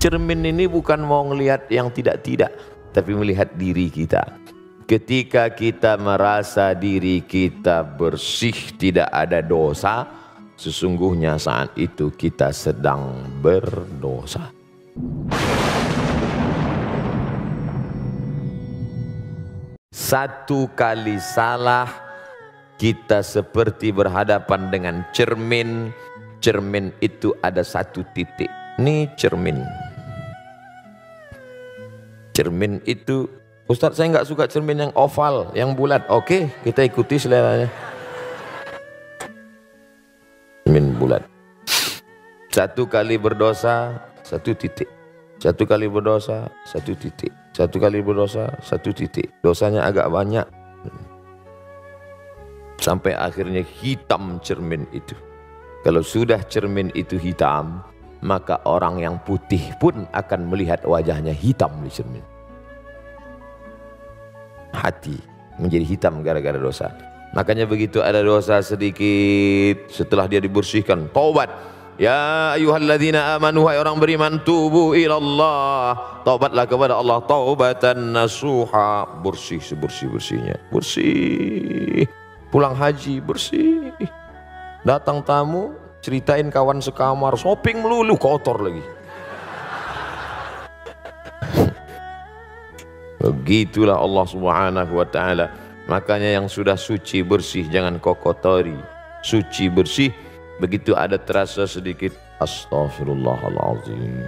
Cermin ini bukan mau ngelihat yang tidak-tidak, tapi melihat diri kita. Ketika kita merasa diri kita bersih, tidak ada dosa, sesungguhnya saat itu kita sedang berdosa. Satu kali salah, kita seperti berhadapan dengan cermin. Cermin itu ada satu titik. Ini cermin. Cermin itu, Ustadz saya nggak suka cermin yang oval, yang bulat. Oke, kita ikuti seleranya. Cermin bulat. Satu kali berdosa, satu titik. Satu kali berdosa, satu titik. Satu kali berdosa, satu titik. Dosanya agak banyak. Sampai akhirnya hitam cermin itu. Kalau sudah cermin itu hitam, maka orang yang putih pun akan melihat wajahnya hitam di cermin. Hati menjadi hitam gara-gara dosa. Makanya begitu ada dosa sedikit, setelah dia dibersihkan, taubat. Ya ayyuhalladzina amanu, hai orang beriman, tubu ilallah, taubatlah kepada Allah taubatan nasuha, bersih sebersih-bersihnya, bersih. Pulang haji bersih. Datang tamu, ceritain kawan sekamar, shopping melulu, kotor lagi. Begitulah Allah Subhanahu wa ta'ala. Makanya yang sudah suci bersih jangan kau kotori. Suci bersih, begitu ada terasa sedikit, astaghfirullahalazim,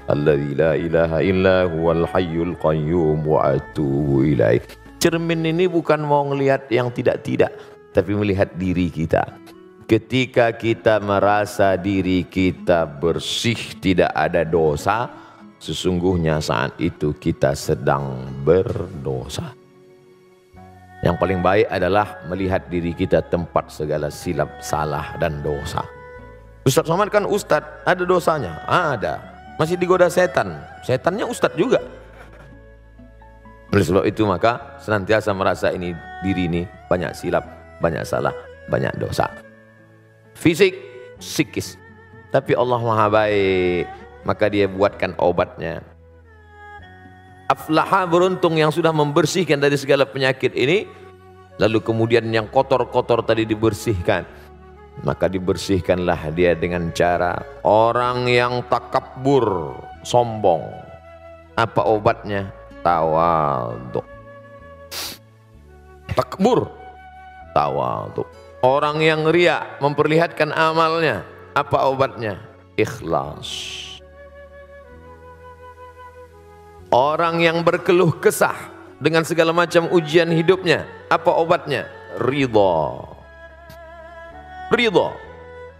alladzi la ilaha illa huwal hayyul qayyum wa atubu ilaih. Cermin ini bukan mau ngelihat yang tidak-tidak, tapi melihat diri kita. Ketika kita merasa diri kita bersih, tidak ada dosa, sesungguhnya saat itu kita sedang berdosa. Yang paling baik adalah melihat diri kita tempat segala silap, salah dan dosa. Ustadz Somad kan ustadz, ada dosanya? Ada. Masih digoda setan, setannya ustadz juga. Oleh sebab itu maka senantiasa merasa ini, diri ini banyak silap, banyak salah, banyak dosa. Fisik, psikis. Tapi Allah Maha Baik, maka dia buatkan obatnya. Aflaha, beruntung yang sudah membersihkan dari segala penyakit ini, lalu kemudian yang kotor-kotor tadi dibersihkan. Maka dibersihkanlah dia dengan cara orang yang takabur, sombong. Apa obatnya? Tawadhu. Takbur, tawadhu. Orang yang riya, memperlihatkan amalnya, apa obatnya? Ikhlas. Orang yang berkeluh kesah dengan segala macam ujian hidupnya, apa obatnya? Ridha. Ridha,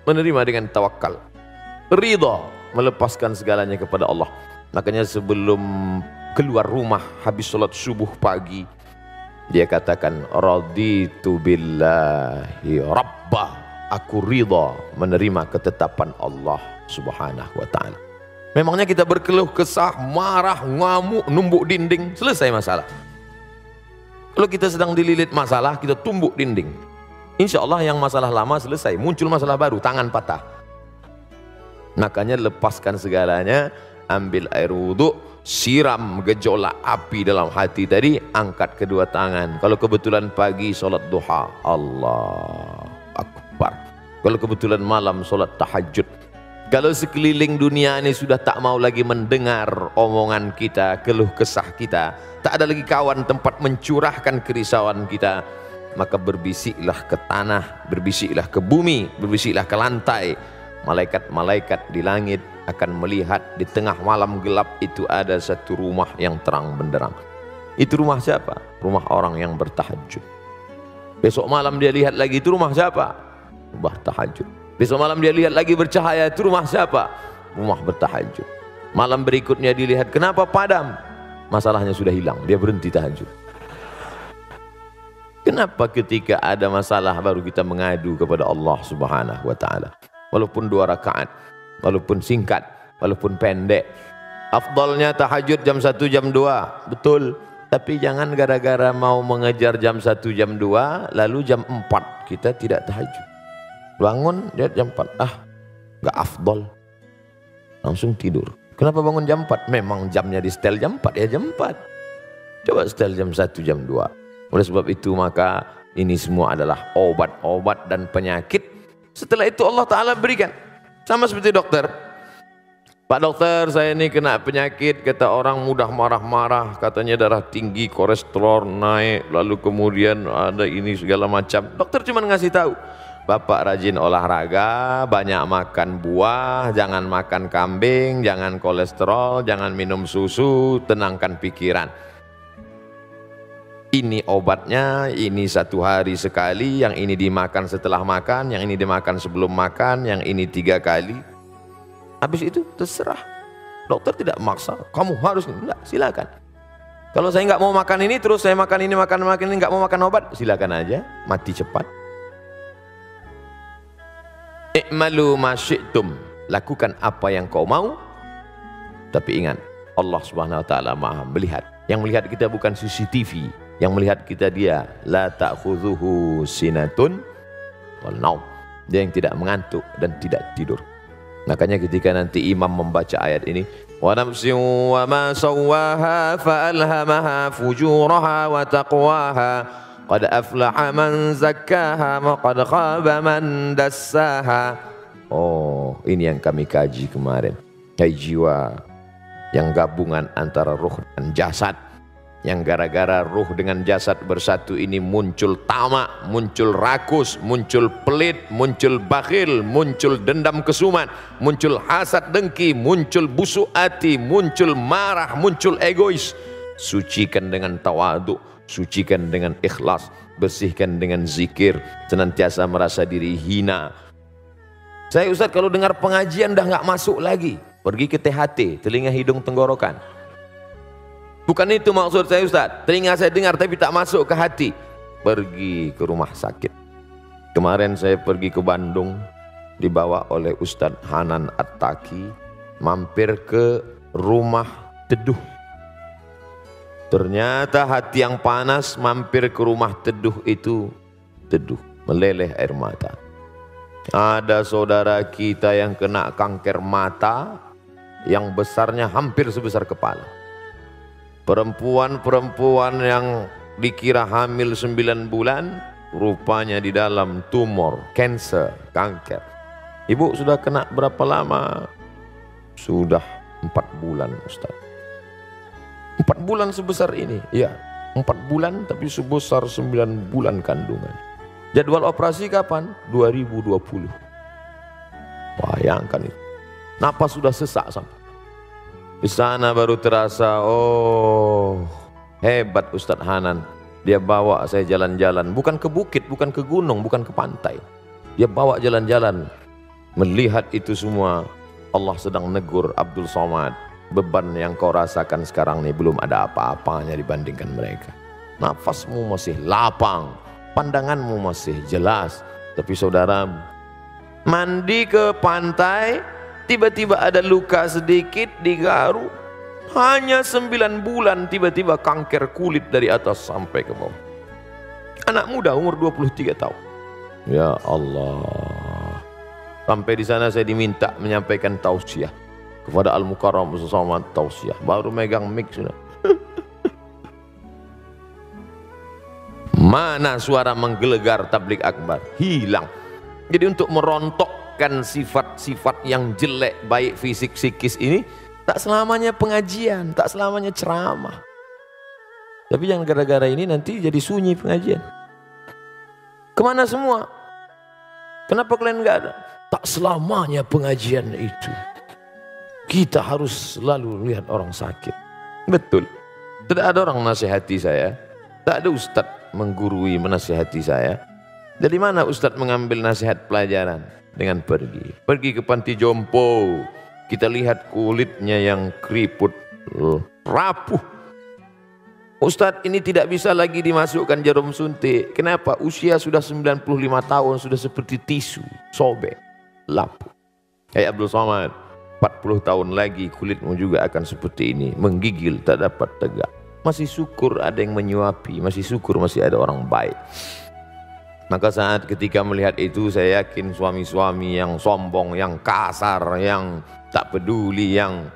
menerima dengan tawakal. Ridha, melepaskan segalanya kepada Allah. Makanya sebelum keluar rumah habis sholat subuh pagi, dia katakan, raditu billahi rabba, aku ridha menerima ketetapan Allah Subhanahu wa ta'ala. Memangnya kita berkeluh kesah, marah, ngamuk, numbuk dinding, selesai masalah. Kalau kita sedang dililit masalah, kita tumbuk dinding, insya Allah yang masalah lama selesai, muncul masalah baru, tangan patah. Makanya lepaskan segalanya, ambil air wudhu, siram gejolak api dalam hati tadi, angkat kedua tangan. Kalau kebetulan pagi sholat duha, Allah Akbar. Kalau kebetulan malam sholat tahajud. Kalau sekeliling dunia ini sudah tak mau lagi mendengar omongan kita, keluh kesah kita, tak ada lagi kawan tempat mencurahkan kerisauan kita, maka berbisiklah ke tanah, berbisiklah ke bumi, berbisiklah ke lantai. Malaikat-malaikat di langit akan melihat di tengah malam gelap itu ada satu rumah yang terang benderang. Itu rumah siapa? Rumah orang yang bertahajud. Besok malam dia lihat lagi, itu rumah siapa? Rumah tahajud. Besok malam dia lihat lagi bercahaya, itu rumah siapa? Rumah bertahajud. Malam berikutnya dilihat, kenapa padam? Masalahnya sudah hilang, dia berhenti tahajud. Kenapa ketika ada masalah baru kita mengadu kepada Allah Subhanahu wa ta'ala? Walaupun 2 rakaat, walaupun singkat, walaupun pendek. Afdalnya tahajud jam 1, jam 2, betul. Tapi jangan gara-gara mau mengejar jam 1, jam 2, lalu jam 4 kita tidak tahajud. Bangun, lihat jam 4, nggak afdal, langsung tidur. Kenapa bangun jam 4? Memang jamnya di setel jam 4 ya jam 4. Coba setel jam 1, jam 2. Oleh sebab itu maka ini semua adalah obat-obat dan penyakit. Setelah itu Allah Ta'ala berikan. Sama seperti dokter. Pak dokter, saya ini kena penyakit, kata orang mudah marah-marah, katanya darah tinggi, kolesterol naik, lalu kemudian ada ini segala macam. Dokter cuma ngasih tahu, Bapak rajin olahraga, banyak makan buah, jangan makan kambing, jangan kolesterol, jangan minum susu, tenangkan pikiran. Ini obatnya, ini 1 hari sekali, yang ini dimakan setelah makan, yang ini dimakan sebelum makan, yang ini 3 kali. Habis itu terserah. Dokter tidak maksa, kamu harus, enggak, silakan. Kalau saya nggak mau makan ini, terus saya makan ini, nggak mau makan obat, silakan aja, mati cepat. I'malu ma syi'tum, lakukan apa yang kau mau. Tapi ingat, Allah Subhanahu wa taala Maha melihat. Yang melihat kita bukan CCTV, yang melihat kita Dia, la ta'khudhuhu sinatun wal naum. Dia yang tidak mengantuk dan tidak tidur. Makanya ketika nanti imam membaca ayat ini, wa nafsin wa ma sawwaha fa alhamaha fujuraha wa taqwaha qad aflaha man zakkaha wa qad khaba man dassaha. Oh, ini yang kami kaji kemarin. Hai jiwa yang gabungan antara ruh dan jasad, yang gara-gara ruh dengan jasad bersatu ini muncul tamak, muncul rakus, muncul pelit, muncul bakhil, muncul dendam kesumat, muncul hasad dengki, muncul busuk hati, muncul marah, muncul egois. Sucikan dengan tawadhu, sucikan dengan ikhlas, bersihkan dengan zikir, senantiasa merasa diri hina. Saya Ustaz kalau dengar pengajian dah nggak masuk lagi, pergi ke THT, telinga hidung tenggorokan. Bukan itu maksud saya Ustaz, telinga saya dengar tapi tak masuk ke hati. Pergi ke rumah sakit. Kemarin saya pergi ke Bandung, dibawa oleh Ustadz Hanan At-Taki, mampir ke rumah teduh. Ternyata hati yang panas mampir ke rumah teduh itu, teduh, meleleh air mata. Ada saudara kita yang kena kanker mata, yang besarnya hampir sebesar kepala. Perempuan-perempuan yang dikira hamil 9 bulan, rupanya di dalam tumor, cancer, kanker. Ibu sudah kena berapa lama? Sudah 4 bulan Ustaz. 4 bulan sebesar ini? Ya, 4 bulan tapi sebesar 9 bulan kandungan. Jadwal operasi kapan? 2020. Bayangkan itu. Napas sudah sesak sampai. Di sana baru terasa, oh hebat Ustadz Hanan. Dia bawa saya jalan-jalan, bukan ke bukit, bukan ke gunung, bukan ke pantai. Dia bawa jalan-jalan. Melihat itu semua, Allah sedang negur, Abdul Somad, beban yang kau rasakan sekarang ini belum ada apa-apanya dibandingkan mereka. Nafasmu masih lapang, pandanganmu masih jelas. Tapi saudara, mandi ke pantai, tiba-tiba ada luka sedikit di garu, hanya 9 bulan tiba-tiba kanker kulit dari atas sampai ke bawah. Anak muda umur 23 tahun. Ya Allah. Sampai di sana saya diminta menyampaikan tausiah kepada Al-Mukarram Muhammad, tausiah. Baru megang mic sudah. Mana suara menggelegar tablik akbar? Hilang. Jadi untuk merontokkan sifat-sifat yang jelek baik fisik psikis ini, tak selamanya pengajian, tak selamanya ceramah. Tapi jangan gara-gara ini nanti jadi sunyi pengajian. Kemana semua? Kenapa kalian nggak ada? Tak selamanya pengajian itu. Kita harus selalu lihat orang sakit. Betul. Tidak ada orang menasihati saya. Tak ada ustadz menggurui menasihati saya. Dari mana ustadz mengambil nasihat pelajaran? Dengan pergi. Pergi ke panti jompo. Kita lihat kulitnya yang keriput, rapuh. Ustadz, ini tidak bisa lagi dimasukkan jarum suntik. Kenapa? Usia sudah 95 tahun, sudah seperti tisu, sobek, lapuk. Hai Abdul Somad, 40 tahun lagi kulitmu juga akan seperti ini, menggigil, tak dapat tegak. Masih syukur ada yang menyuapi, masih syukur masih ada orang baik. Maka saat ketika melihat itu, saya yakin suami-suami yang sombong, yang kasar, yang tak peduli, yang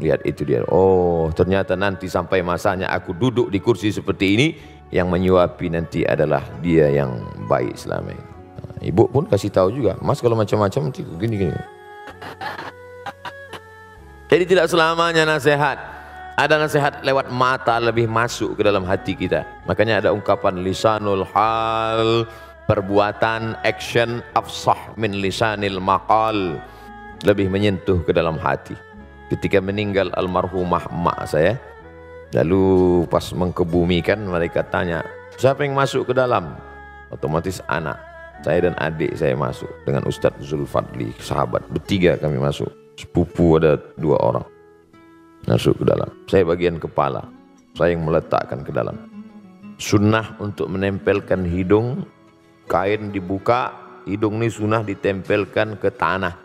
Lihat itu dia. Oh, ternyata nanti sampai masanya aku duduk di kursi seperti ini, yang menyuapi nanti adalah dia yang baik selama ini. Nah, ibu pun kasih tahu juga, Mas kalau macam-macam nanti gini-gini. Jadi tidak selamanya nasihat. Ada nasihat lewat mata lebih masuk ke dalam hati kita. Makanya ada ungkapan lisanul hal, perbuatan, action afsah min lisanil maqal, lebih menyentuh ke dalam hati. Ketika meninggal almarhumah emak saya, lalu pas mengkebumikan mereka tanya, siapa yang masuk ke dalam? Otomatis anak saya dan adik saya masuk dengan Ustadz Zulfadli, sahabat, bertiga kami masuk. Sepupu ada 2 orang masuk ke dalam. Saya bagian kepala, saya yang meletakkan ke dalam. Sunnah untuk menempelkan hidung, kain dibuka, hidung ini sunnah ditempelkan ke tanah.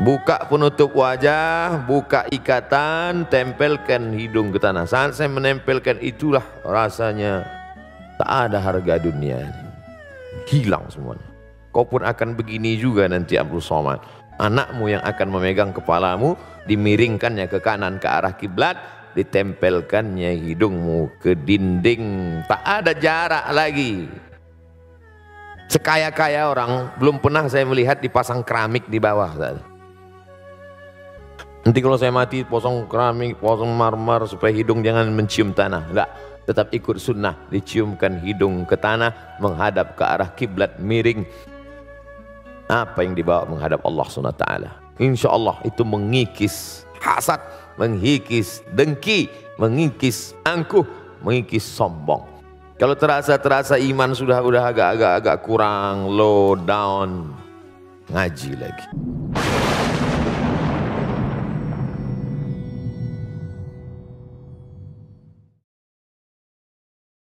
Buka penutup wajah, buka ikatan, tempelkan hidung ke tanah. Saat saya menempelkan itulah rasanya tak ada harga dunia. Hilang semuanya. Kau pun akan begini juga nanti Abdul Somad. Anakmu yang akan memegang kepalamu, dimiringkannya ke kanan ke arah kiblat, ditempelkannya hidungmu ke dinding. Tak ada jarak lagi. Sekaya-kaya orang, belum pernah saya melihat dipasang keramik di bawah. Nanti kalau saya mati posong keramik, posong marmer supaya hidung jangan mencium tanah. Enggak, tetap ikut sunnah, diciumkan hidung ke tanah, menghadap ke arah kiblat, miring. Apa yang dibawa menghadap Allah SWT. Insya Allah itu mengikis hasad, mengikis dengki, mengikis angkuh, mengikis sombong. Kalau terasa iman sudah agak kurang, low down, ngaji lagi.